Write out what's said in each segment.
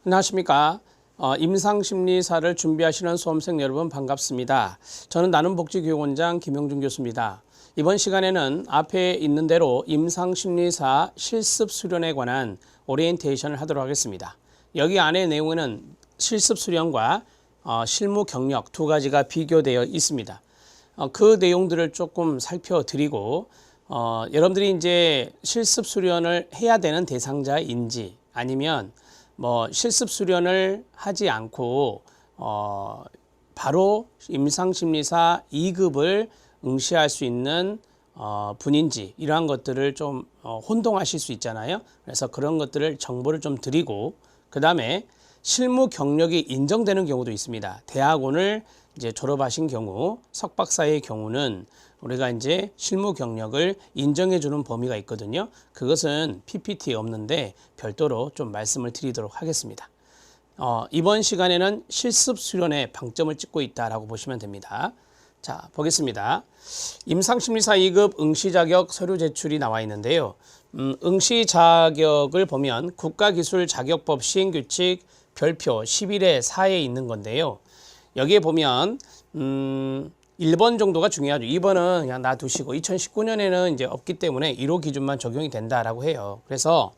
안녕하십니까. 임상심리사를 준비하시는 수험생 여러분 반갑습니다. 저는 나눔복지교육원장 김영준 교수입니다. 이번 시간에는 앞에 있는 대로 임상심리사 실습수련에 관한 오리엔테이션을 하도록 하겠습니다. 여기 안에 내용에는 실습수련과 실무 경력 두 가지가 비교되어 있습니다. 그 내용들을 조금 살펴드리고 여러분들이 이제 실습수련을 해야 되는 대상자인지 아니면 실습 수련을 하지 않고 바로 임상심리사 2급을 응시할 수 있는 분인지 이러한 것들을 좀 혼동하실 수 있잖아요. 그래서 그런 것들을 정보를 좀 드리고 그 다음에 실무 경력이 인정되는 경우도 있습니다. 대학원을 이제 졸업하신 경우 석박사의 경우는 우리가 이제 실무 경력을 인정해 주는 범위가 있거든요. 그것은 PPT에 없는데 별도로 좀 말씀을 드리도록 하겠습니다. 이번 시간에는 실습 수련에 방점을 찍고 있다라고 보시면 됩니다. 자, 보겠습니다. 임상심리사 2급 응시 자격 서류 제출이 나와 있는데요. 응시 자격을 보면 국가기술자격법 시행규칙 별표 11의 4에 있는 건데요. 여기에 보면 1번 정도가 중요하죠. 2번은 그냥 놔두시고 2019년에는 이제 없기 때문에 1호 기준만 적용이 된다라고 해요. 그래서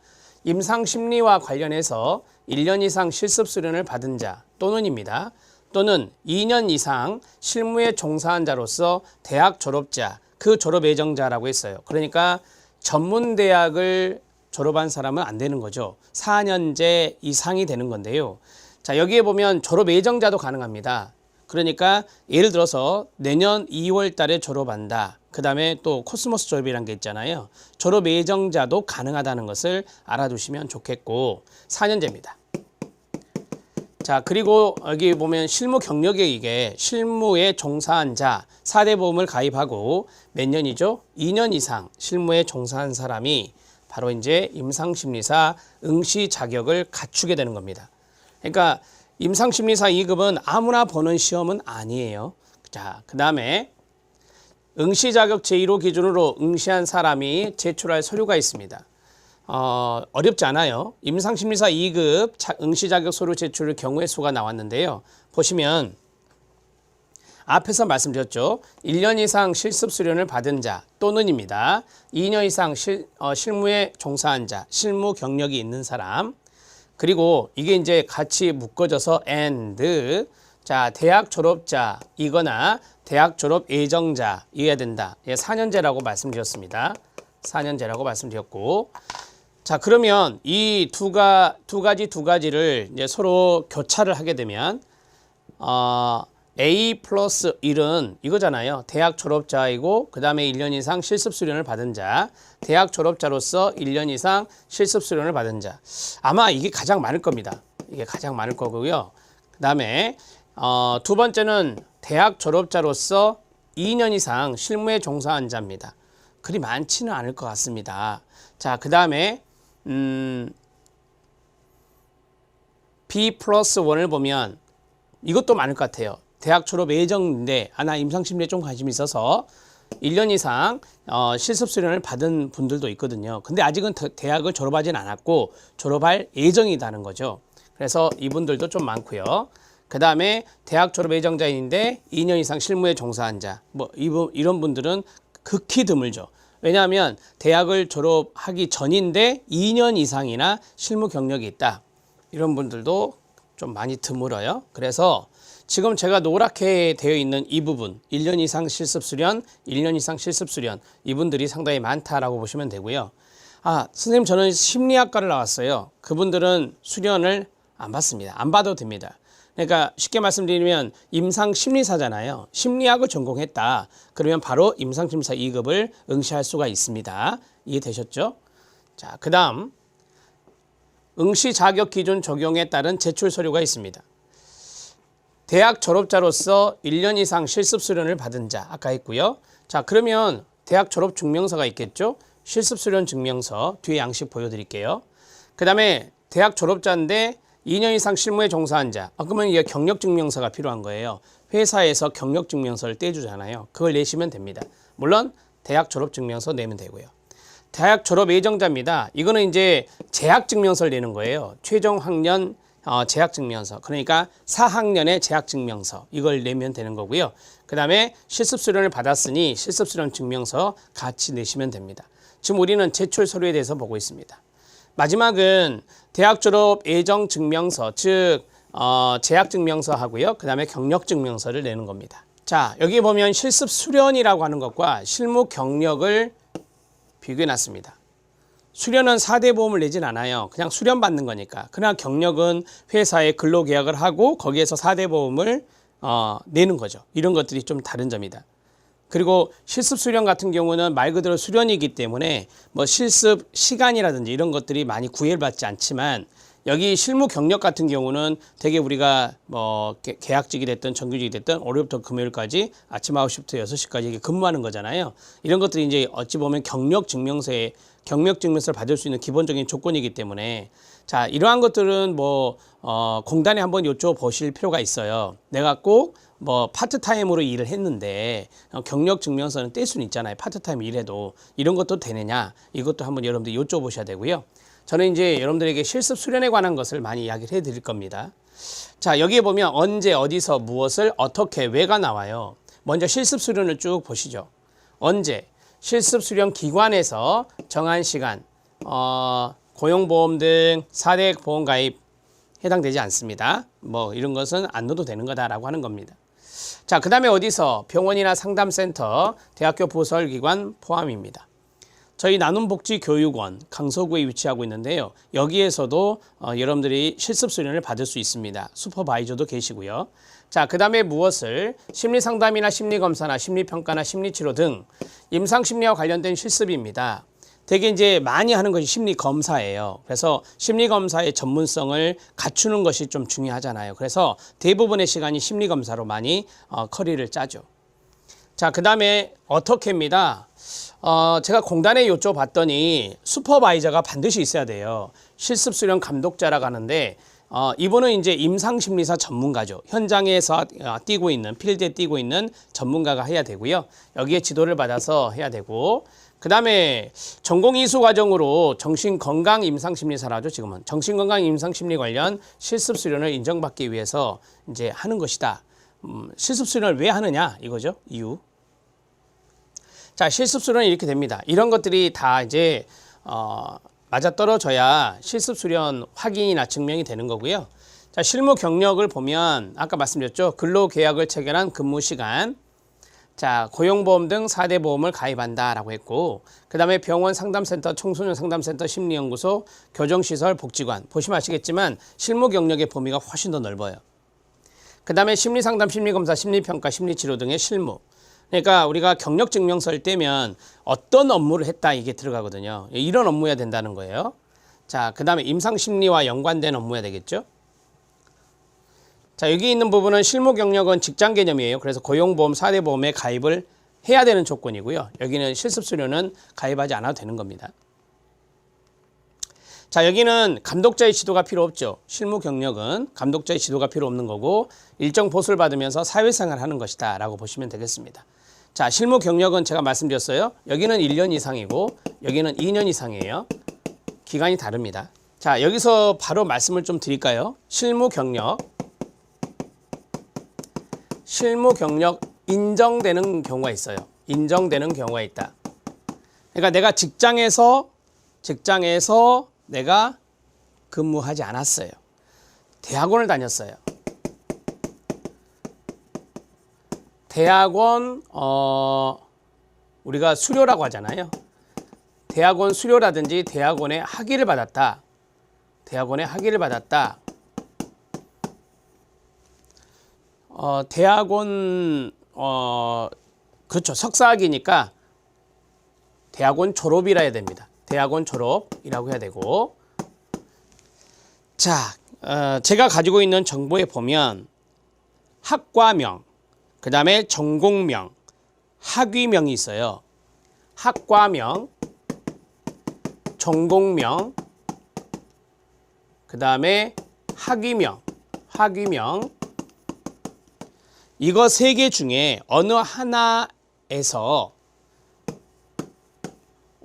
임상심리와 관련해서 1년 이상 실습 수련을 받은 자 또는입니다. 또는 2년 이상 실무에 종사한 자로서 대학 졸업자, 그 졸업 예정자라고 했어요. 그러니까 전문대학을 졸업한 사람은 안 되는 거죠. 4년제 이상이 되는 건데요. 자, 여기에 보면 졸업 예정자도 가능합니다. 그러니까 예를 들어서 내년 2월 달에 졸업한다. 그 다음에 또 코스모스 졸업이라는 게 있잖아요. 졸업 예정자도 가능하다는 것을 알아두시면 좋겠고 4년제입니다. 자, 그리고 여기 보면 실무 경력이 이게 실무에 종사한 자 4대 보험을 가입하고 몇 년이죠? 2년 이상 실무에 종사한 사람이 바로 이제 임상심리사 응시 자격을 갖추게 되는 겁니다. 그러니까 임상심리사 2급은 아무나 보는 시험은 아니에요. 자, 그 다음에 응시 자격 제1호 기준으로 응시한 사람이 제출할 서류가 있습니다. 어렵지 않아요. 임상심리사 2급 응시 자격 서류 제출 경우의 수가 나왔는데요. 보시면 앞에서 말씀드렸죠. 1년 이상 실습 수련을 받은 자 또는입니다. 2년 이상 실무에 종사한 자, 실무 경력이 있는 사람. 그리고 이게 이제 같이 묶어져서 and 자, 대학 졸업자이거나 대학 졸업 예정자여야 된다. 예, 4년제라고 말씀드렸습니다. 4년제라고 말씀드렸고, 자, 그러면 이 두 가지를 이제 서로 교차를 하게 되면 A 플러스 1은 이거잖아요. 대학 졸업자이고 그 다음에 1년 이상 실습 수련을 받은 자, 대학 졸업자로서 1년 이상 실습 수련을 받은 자. 아마 이게 가장 많을 겁니다. 이게 가장 많을 거고요. 그 다음에 두 번째는 대학 졸업자로서 2년 이상 실무에 종사한 자입니다. 그리 많지는 않을 것 같습니다. 자, 그 다음에 B 플러스 1을 보면 이것도 많을 것 같아요. 대학 졸업 예정인데 나 임상심리에 좀 관심이 있어서 1년 이상 실습 수련을 받은 분들도 있거든요. 근데 아직은 대학을 졸업하진 않았고 졸업할 예정이라는 거죠. 그래서 이분들도 좀 많고요. 그 다음에 대학 졸업 예정자인데 2년 이상 실무에 종사한 자, 이런 분들은 극히 드물죠. 왜냐하면 대학을 졸업하기 전인데 2년 이상이나 실무 경력이 있다. 이런 분들도 좀 많이 드물어요. 그래서 지금 제가 노랗게 되어 있는 이 부분 1년 이상 실습수련, 1년 이상 실습수련 이분들이 상당히 많다라고 보시면 되고요. 선생님 저는 심리학과를 나왔어요. 그분들은 수련을 안 받습니다. 안 받아도 됩니다. 그러니까 쉽게 말씀드리면 임상심리사잖아요. 심리학을 전공했다. 그러면 바로 임상심리사 2급을 응시할 수가 있습니다. 이해되셨죠? 자, 그 다음 응시 자격 기준 적용에 따른 제출 서류가 있습니다. 대학 졸업자로서 1년 이상 실습 수련을 받은 자 아까 했고요. 자, 그러면 대학 졸업 증명서가 있겠죠. 실습 수련 증명서 뒤에 양식 보여드릴게요. 그 다음에 대학 졸업자인데 2년 이상 실무에 종사한 자. 그러면 이게 경력 증명서가 필요한 거예요. 회사에서 경력 증명서를 떼주잖아요. 그걸 내시면 됩니다. 물론 대학 졸업 증명서 내면 되고요. 대학 졸업 예정자입니다. 이거는 이제 재학 증명서를 내는 거예요. 최종 학년 재학증명서, 그러니까 4학년의 재학증명서 이걸 내면 되는 거고요. 그 다음에 실습수련을 받았으니 실습수련 증명서 같이 내시면 됩니다. 지금 우리는 제출 서류에 대해서 보고 있습니다. 마지막은 대학 졸업 예정 증명서, 즉 재학증명서 하고요. 그 다음에 경력증명서를 내는 겁니다. 자, 여기 보면 실습수련이라고 하는 것과 실무 경력을 비교해 놨습니다. 수련은 4대 보험을 내진 않아요. 그냥 수련 받는 거니까. 그러나 경력은 회사에 근로계약을 하고 거기에서 4대 보험을 내는 거죠. 이런 것들이 좀 다른 점이다. 그리고 실습 수련 같은 경우는 말 그대로 수련이기 때문에 뭐 실습 시간이라든지 이런 것들이 많이 구애받지 않지만, 여기 실무 경력 같은 경우는 되게 우리가 뭐 계약직이 됐든 정규직이 됐든 월요일부터 금요일까지 아침 9시부터 6시까지 근무하는 거잖아요. 이런 것들이 이제 어찌 보면 경력증명서를 받을 수 있는 기본적인 조건이기 때문에, 자, 이러한 것들은 뭐 공단에 한번 여쭤보실 필요가 있어요. 내가 꼭 뭐 파트타임으로 일을 했는데 경력증명서는 뗄 수는 있잖아요. 파트타임 일해도 이런 것도 되느냐, 이것도 한번 여러분들 여쭤보셔야 되고요. 저는 이제 여러분들에게 실습 수련에 관한 것을 많이 이야기를 해드릴 겁니다. 자, 여기에 보면 언제, 어디서, 무엇을, 어떻게, 왜가 나와요. 먼저 실습 수련을 쭉 보시죠. 언제, 실습 수련 기관에서 정한 시간, 고용보험 등 4대 보험 가입 해당되지 않습니다. 뭐 이런 것은 안 넣어도 되는 거다라고 하는 겁니다. 자, 그 다음에 어디서, 병원이나 상담센터, 대학교 부설기관 포함입니다. 저희 나눔복지교육원 강서구에 위치하고 있는데요. 여기에서도 여러분들이 실습수련을 받을 수 있습니다. 슈퍼바이저도 계시고요. 자, 그 다음에 무엇을, 심리상담이나 심리검사나 심리평가나 심리치료 등 임상심리와 관련된 실습입니다. 되게 이제 많이 하는 것이 심리검사예요. 그래서 심리검사의 전문성을 갖추는 것이 좀 중요하잖아요. 그래서 대부분의 시간이 심리검사로 많이 커리를 짜죠. 자, 그 다음에 어떻게입니다. 제가 공단에 여쭤봤더니 슈퍼바이저가 반드시 있어야 돼요. 실습수련 감독자라고 하는데 이분은 이제 임상심리사 전문가죠. 현장에서 뛰고 있는, 필드에 뛰고 있는 전문가가 해야 되고요. 여기에 지도를 받아서 해야 되고, 그 다음에 전공 이수 과정으로 정신건강 임상심리사라죠. 지금은 정신건강 임상심리 관련 실습수련을 인정받기 위해서 이제 하는 것이다. 실습수련을 왜 하느냐 이거죠. 이유. 자, 실습수련은 이렇게 됩니다. 이런 것들이 다 이제 맞아떨어져야 실습수련 확인이나 증명이 되는 거고요. 자, 실무 경력을 보면 아까 말씀드렸죠. 근로계약을 체결한 근무시간, 자, 고용보험 등 4대 보험을 가입한다라고 했고, 그 다음에 병원 상담센터, 청소년 상담센터, 심리연구소, 교정시설, 복지관. 보시면 아시겠지만 실무 경력의 범위가 훨씬 더 넓어요. 그 다음에 심리상담, 심리검사, 심리평가, 심리치료 등의 실무. 그러니까 우리가 경력증명서를 떼면 어떤 업무를 했다 이게 들어가거든요. 이런 업무여야 된다는 거예요. 자, 그 다음에 임상심리와 연관된 업무여야 되겠죠. 자, 여기 있는 부분은 실무 경력은 직장 개념이에요. 그래서 고용보험, 4대 보험에 가입을 해야 되는 조건이고요. 여기는 실습수련은 가입하지 않아도 되는 겁니다. 자, 여기는 감독자의 지도가 필요 없죠. 실무 경력은 감독자의 지도가 필요 없는 거고 일정 보수를 받으면서 사회생활을 하는 것이다 라고 보시면 되겠습니다. 자, 실무 경력은 제가 말씀드렸어요. 여기는 1년 이상이고 여기는 2년 이상이에요. 기간이 다릅니다. 자, 여기서 바로 말씀을 좀 드릴까요? 실무 경력 인정되는 경우가 있어요. 인정되는 경우가 있다. 그러니까 내가 직장에서 내가 근무하지 않았어요. 대학원을 다녔어요. 대학원 우리가 수료라고 하잖아요. 대학원 수료라든지 대학원에 학위를 받았다. 대학원에 학위를 받았다. 대학원 그렇죠. 석사학위니까 대학원 졸업이라 해야 됩니다. 대학원 졸업이라고 해야 되고, 자, 제가 가지고 있는 정보에 보면 학과명, 그 다음에 전공명, 학위명이 있어요. 학과명, 전공명, 그 다음에 학위명. 이거 세 개 중에 어느 하나에서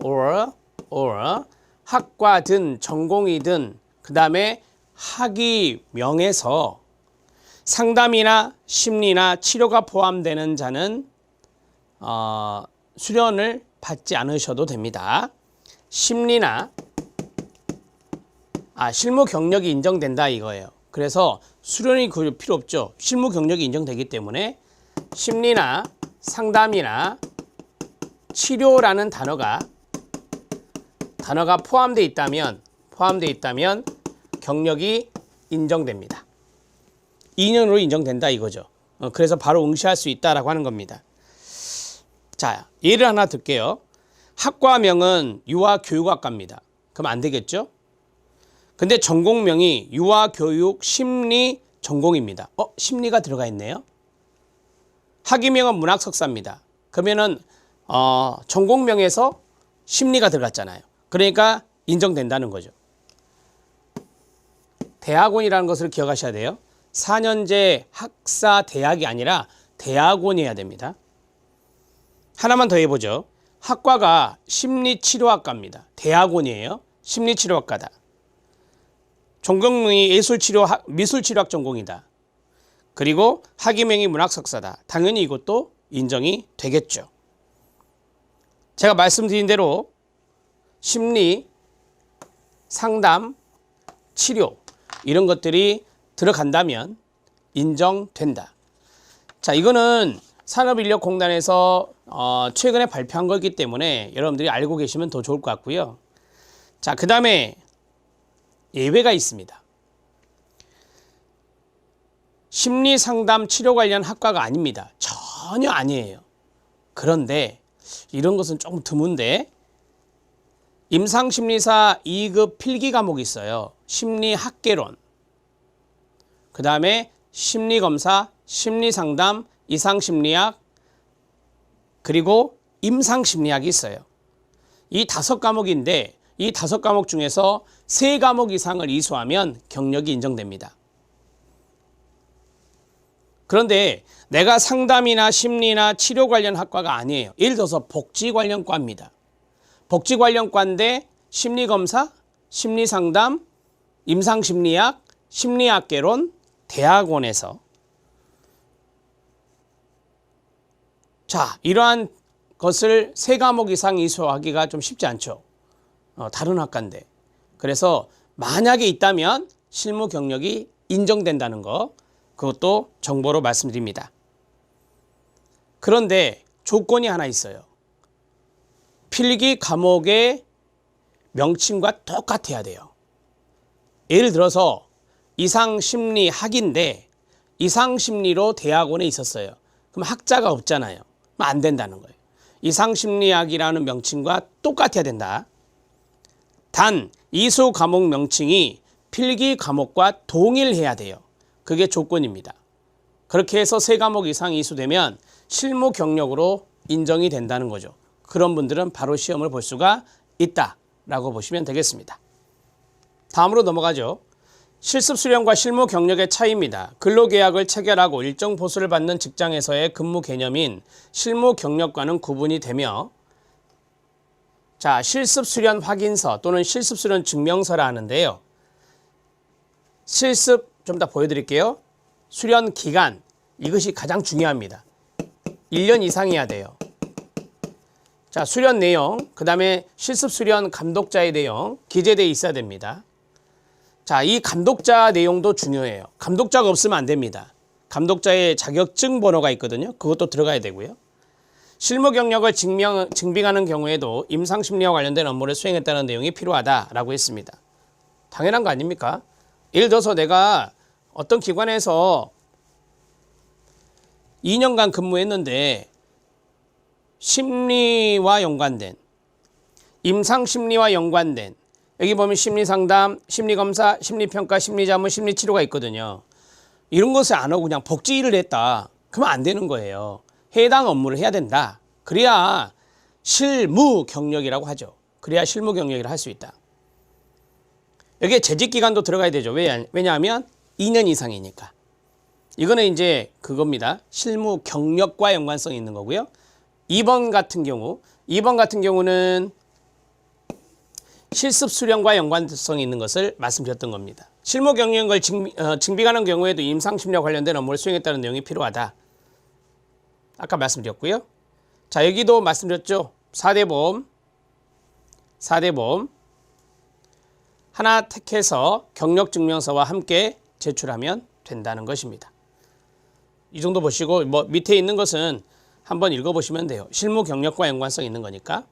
or 학과든 전공이든 그 다음에 학위명에서 상담이나 심리나 치료가 포함되는 자는 수련을 받지 않으셔도 됩니다. 심리나 실무 경력이 인정된다 이거예요. 그래서 수련이 필요 없죠. 실무 경력이 인정되기 때문에 심리나 상담이나 치료라는 단어가 포함되어 있다면 경력이 인정됩니다. 2년으로 인정된다 이거죠. 그래서 바로 응시할 수 있다라고 하는 겁니다. 자, 예를 하나 들게요. 학과명은 유아교육학과입니다. 그럼 안 되겠죠? 근데 전공명이 유아교육심리 전공입니다. 심리가 들어가 있네요. 학위명은 문학석사입니다. 그러면은 전공명에서 심리가 들어갔잖아요. 그러니까 인정된다는 거죠. 대학원이라는 것을 기억하셔야 돼요. 4년제 학사 대학이 아니라 대학원이어야 됩니다. 하나만 더 해보죠. 학과가 심리치료학과입니다. 대학원이에요. 심리치료학과다. 전공명이 미술치료학 전공이다. 그리고 학위명이 문학석사다. 당연히 이것도 인정이 되겠죠. 제가 말씀드린 대로 심리, 상담, 치료 이런 것들이 들어간다면 인정된다. 자, 이거는 산업인력공단에서 최근에 발표한 거기 때문에 여러분들이 알고 계시면 더 좋을 것 같고요. 자, 그 다음에 예외가 있습니다. 심리상담 치료 관련 학과가 아닙니다. 전혀 아니에요. 그런데 이런 것은 조금 드문데 임상심리사 2급 필기 과목이 있어요. 심리학개론, 그 다음에 심리검사, 심리상담, 이상심리학, 그리고 임상심리학이 있어요. 이 5과목인데 이 5과목 중에서 3과목 이상을 이수하면 경력이 인정됩니다. 그런데 내가 상담이나 심리나 치료 관련 학과가 아니에요. 예를 들어서 복지 관련 과입니다. 복지 관련 과인데 심리검사, 심리상담, 임상심리학, 심리학개론, 대학원에서 자, 이러한 것을 3과목 이상 이수하기가 좀 쉽지 않죠. 다른 학과인데. 그래서 만약에 있다면 실무 경력이 인정된다는 거, 그것도 정보로 말씀드립니다. 그런데 조건이 하나 있어요. 필기 과목의 명칭과 똑같아야 돼요. 예를 들어서 이상심리학인데 이상심리로 대학원에 있었어요. 그럼 학자가 없잖아요. 그럼 안 된다는 거예요. 이상심리학이라는 명칭과 똑같아야 된다. 단 이수 과목 명칭이 필기 과목과 동일해야 돼요. 그게 조건입니다. 그렇게 해서 3과목 이상 이수되면 실무 경력으로 인정이 된다는 거죠. 그런 분들은 바로 시험을 볼 수가 있다라고 보시면 되겠습니다. 다음으로 넘어가죠. 실습 수련과 실무 경력의 차이입니다. 근로계약을 체결하고 일정 보수를 받는 직장에서의 근무 개념인 실무 경력과는 구분이 되며, 자, 실습 수련 확인서 또는 실습 수련 증명서라 하는데요. 실습 좀 이따 보여드릴게요. 수련 기간, 이것이 가장 중요합니다. 1년 이상이어야 돼요. 자, 수련 내용, 그 다음에 실습 수련 감독자의 내용 기재되어 있어야 됩니다. 자, 이 감독자 내용도 중요해요. 감독자가 없으면 안 됩니다. 감독자의 자격증 번호가 있거든요. 그것도 들어가야 되고요. 실무 경력을 증빙하는 경우에도 임상심리와 관련된 업무를 수행했다는 내용이 필요하다라고 했습니다. 당연한 거 아닙니까? 예를 들어서 내가 어떤 기관에서 2년간 근무했는데 심리와 연관된, 임상심리와 연관된, 여기 보면 심리상담, 심리검사, 심리평가, 심리자문, 심리치료가 있거든요. 이런 것을 안 하고 그냥 복지 일을 했다. 그러면 안 되는 거예요. 해당 업무를 해야 된다. 그래야 실무 경력이라고 하죠. 그래야 실무 경력이라 할 수 있다. 여기에 재직기간도 들어가야 되죠. 왜냐하면 2년 이상이니까. 이거는 이제 그겁니다. 실무 경력과 연관성이 있는 거고요. 2번 같은 경우는 실습 수련과 연관성이 있는 것을 말씀드렸던 겁니다. 실무 경력을 증빙하는 경우에도 임상심리와 관련된 업무를 수행했다는 내용이 필요하다. 아까 말씀드렸고요. 자, 여기도 말씀드렸죠. 4대 보험 하나 택해서 경력증명서와 함께 제출하면 된다는 것입니다. 이 정도 보시고 뭐 밑에 있는 것은 한번 읽어보시면 돼요. 실무 경력과 연관성 있는 거니까.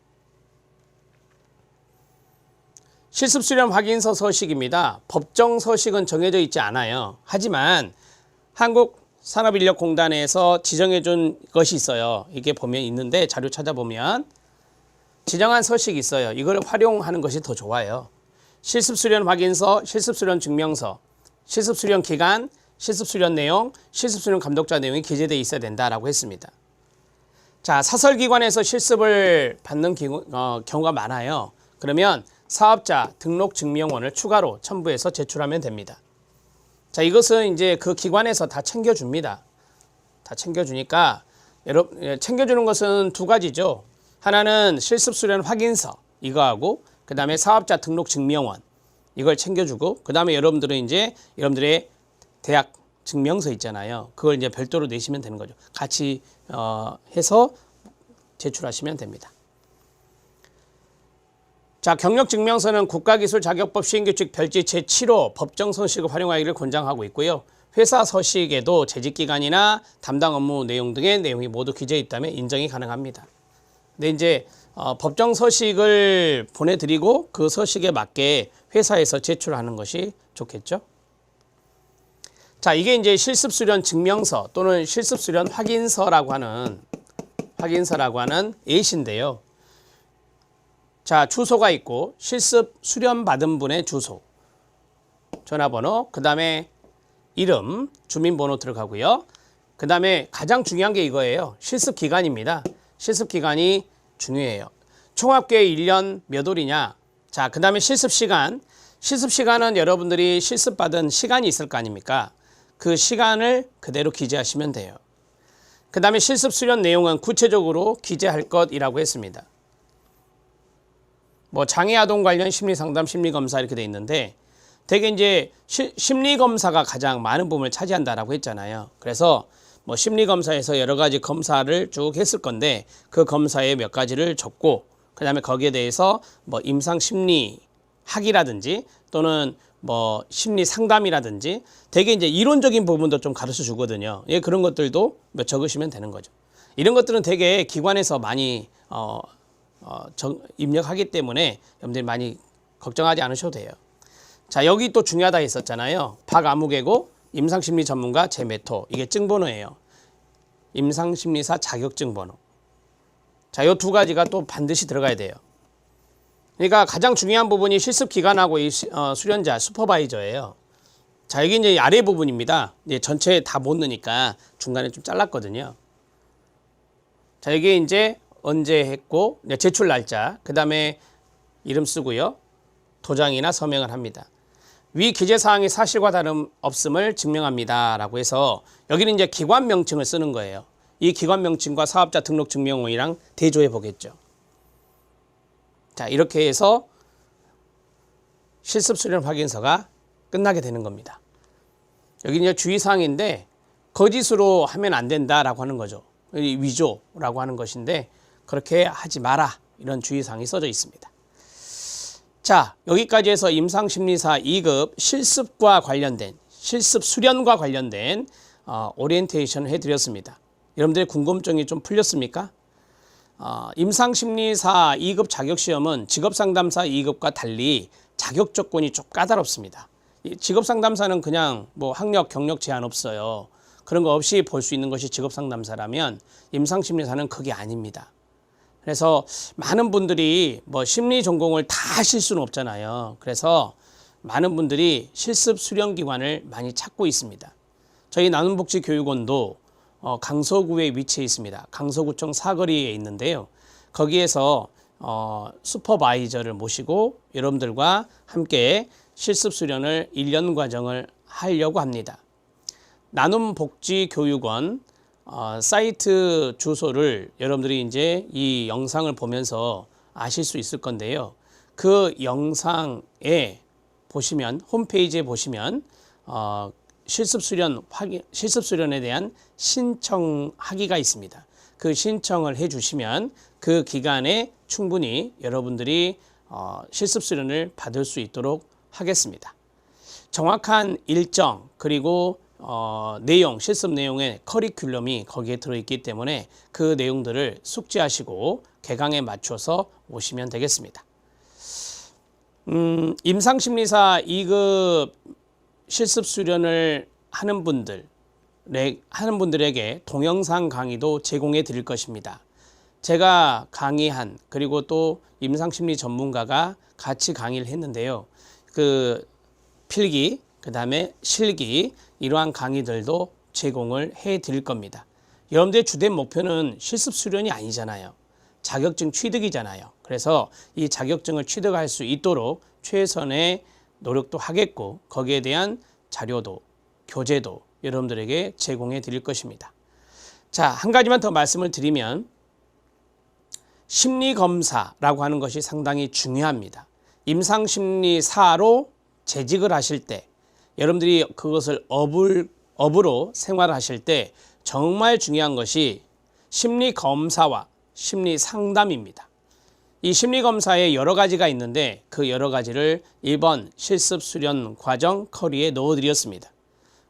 실습 수련 확인서 서식입니다. 법정 서식은 정해져 있지 않아요. 하지만 한국산업인력공단에서 지정해 준 것이 있어요. 이게 보면 있는데 자료 찾아보면 지정한 서식이 있어요. 이걸 활용하는 것이 더 좋아요. 실습 수련 확인서, 실습 수련 증명서, 실습 수련 기간, 실습 수련 내용, 실습 수련 감독자 내용이 기재되어 있어야 된다라고 했습니다. 자, 사설기관에서 실습을 받는 경우가 많아요. 그러면 사업자 등록 증명원을 추가로 첨부해서 제출하면 됩니다. 자, 이것은 이제 그 기관에서 다 챙겨줍니다. 다 챙겨주니까 챙겨주는 것은 두 가지죠. 하나는 실습 수련 확인서 이거하고 그 다음에 사업자 등록 증명원 이걸 챙겨주고 그 다음에 여러분들은 이제 여러분들의 대학 증명서 있잖아요. 그걸 이제 별도로 내시면 되는 거죠. 같이 해서 제출하시면 됩니다. 자, 경력증명서는 국가기술자격법 시행규칙 별지 제7호 법정 서식을 활용하기를 권장하고 있고요. 회사 서식에도 재직기간이나 담당 업무 내용 등의 내용이 모두 기재해 있다면 인정이 가능합니다. 근데 이제 법정 서식을 보내드리고 그 서식에 맞게 회사에서 제출하는 것이 좋겠죠. 자, 이게 이제 실습수련 증명서 또는 실습수련 확인서라고 하는 예시인데요. 자, 주소가 있고 실습 수련 받은 분의 주소, 전화번호, 그 다음에 이름, 주민번호 들어가고요. 그 다음에 가장 중요한 게 이거예요. 실습 기간입니다. 실습 기간이 중요해요. 총합계 1년 몇 월이냐. 자, 그 다음에 실습 시간. 실습 시간은 여러분들이 실습 받은 시간이 있을 거 아닙니까? 그 시간을 그대로 기재하시면 돼요. 그 다음에 실습 수련 내용은 구체적으로 기재할 것이라고 했습니다. 뭐 장애아동 관련 심리상담, 심리검사 이렇게 돼 있는데 되게 이제 심리검사가 가장 많은 부분을 차지한다라고 했잖아요. 그래서 뭐 심리검사에서 여러 가지 검사를 쭉 했을 건데 그 검사에 몇 가지를 적고 그 다음에 거기에 대해서 뭐 임상심리학이라든지 또는 뭐 심리상담이라든지 되게 이제 이론적인 부분도 좀 가르쳐 주거든요. 예, 그런 것들도 몇 적으시면 되는 거죠. 이런 것들은 되게 기관에서 많이 입력하기 때문에 여러분들이 많이 걱정하지 않으셔도 돼요. 자, 여기 또 중요하다 했었잖아요. 박아무개고 임상심리 전문가 제메토 이게 증번호예요. 임상심리사 자격증 번호. 자, 이 두 가지가 또 반드시 들어가야 돼요. 그러니까 가장 중요한 부분이 실습 기간하고 이 수련자 슈퍼바이저예요. 자, 여기 이제 아래 부분입니다. 이제 전체 다 못 넣으니까 중간에 좀 잘랐거든요. 자, 여기 이제 언제 했고 제출 날짜, 그 다음에 이름 쓰고요. 도장이나 서명을 합니다. 위 기재사항이 사실과 다름없음을 증명합니다. 라고 해서 여기는 이제 기관 명칭을 쓰는 거예요. 이 기관 명칭과 사업자 등록 증명원이랑 대조해 보겠죠. 자, 이렇게 해서 실습 수련 확인서가 끝나게 되는 겁니다. 여기 이제 주의사항인데 거짓으로 하면 안 된다라고 하는 거죠. 위조라고 하는 것인데 그렇게 하지 마라 이런 주의사항이 써져 있습니다. 자, 여기까지 해서 임상심리사 2급 실습과 관련된 실습 수련과 관련된 오리엔테이션을 해드렸습니다. 여러분들의 궁금증이 좀 풀렸습니까? 임상심리사 2급 자격시험은 직업상담사 2급과 달리 자격 조건이 좀 까다롭습니다. 직업상담사는 그냥 뭐 학력, 경력 제한 없어요. 그런 거 없이 볼 수 있는 것이 직업상담사라면 임상심리사는 그게 아닙니다. 그래서 많은 분들이 뭐 심리 전공을 다 하실 수는 없잖아요. 그래서 많은 분들이 실습 수련기관을 많이 찾고 있습니다. 저희 나눔복지교육원도 강서구에 위치해 있습니다. 강서구청 사거리에 있는데요. 거기에서 슈퍼바이저를 모시고 여러분들과 함께 실습 수련을 1년 과정을 하려고 합니다. 나눔복지교육원 사이트 주소를 여러분들이 이제 이 영상을 보면서 아실 수 있을 건데요. 그 영상에 보시면 홈페이지에 보시면 실습수련에 대한 신청하기가 있습니다. 그 신청을 해주시면 그 기간에 충분히 여러분들이 실습수련을 받을 수 있도록 하겠습니다. 정확한 일정 그리고 내용, 실습 내용의 커리큘럼이 거기에 들어있기 때문에 그 내용들을 숙지하시고 개강에 맞춰서 오시면 되겠습니다. 임상심리사 2급 실습수련을 하는 분들에게 동영상 강의도 제공해 드릴 것입니다. 제가 강의한 그리고 또 임상심리 전문가가 같이 강의를 했는데요. 그 필기, 그 다음에 실기 이러한 강의들도 제공을 해 드릴 겁니다. 여러분들의 주된 목표는 실습수련이 아니잖아요. 자격증 취득이잖아요. 그래서 이 자격증을 취득할 수 있도록 최선의 노력도 하겠고 거기에 대한 자료도 교재도 여러분들에게 제공해 드릴 것입니다. 자, 한 가지만 더 말씀을 드리면 심리검사라고 하는 것이 상당히 중요합니다. 임상심리사로 재직을 하실 때 여러분들이 그것을 업으로 생활하실 때 정말 중요한 것이 심리검사와 심리상담입니다. 이 심리검사에 여러 가지가 있는데 그 여러 가지를 1번 실습수련 과정 커리에 넣어드렸습니다.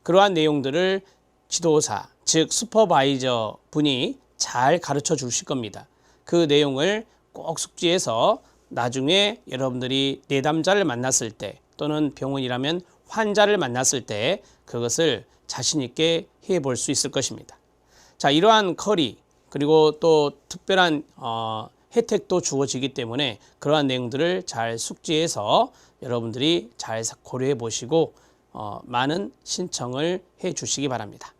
그러한 내용들을 지도사, 즉 슈퍼바이저 분이 잘 가르쳐 주실 겁니다. 그 내용을 꼭 숙지해서 나중에 여러분들이 내담자를 만났을 때 또는 병원이라면 환자를 만났을 때 그것을 자신 있게 해볼 수 있을 것입니다. 자, 이러한 커리 그리고 또 특별한 혜택도 주어지기 때문에 그러한 내용들을 잘 숙지해서 여러분들이 잘 고려해 보시고 많은 신청을 해 주시기 바랍니다.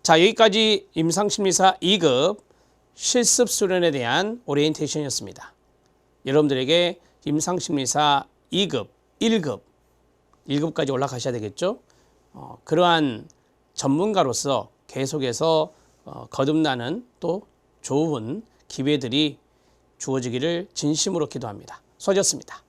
자, 여기까지 임상심리사 2급 실습수련에 대한 오리엔테이션이었습니다. 여러분들에게 임상심리사 2급, 1급까지 올라가셔야 되겠죠. 그러한 전문가로서 계속해서 거듭나는 또 좋은 기회들이 주어지기를 진심으로 기도합니다. 수고하셨습니다.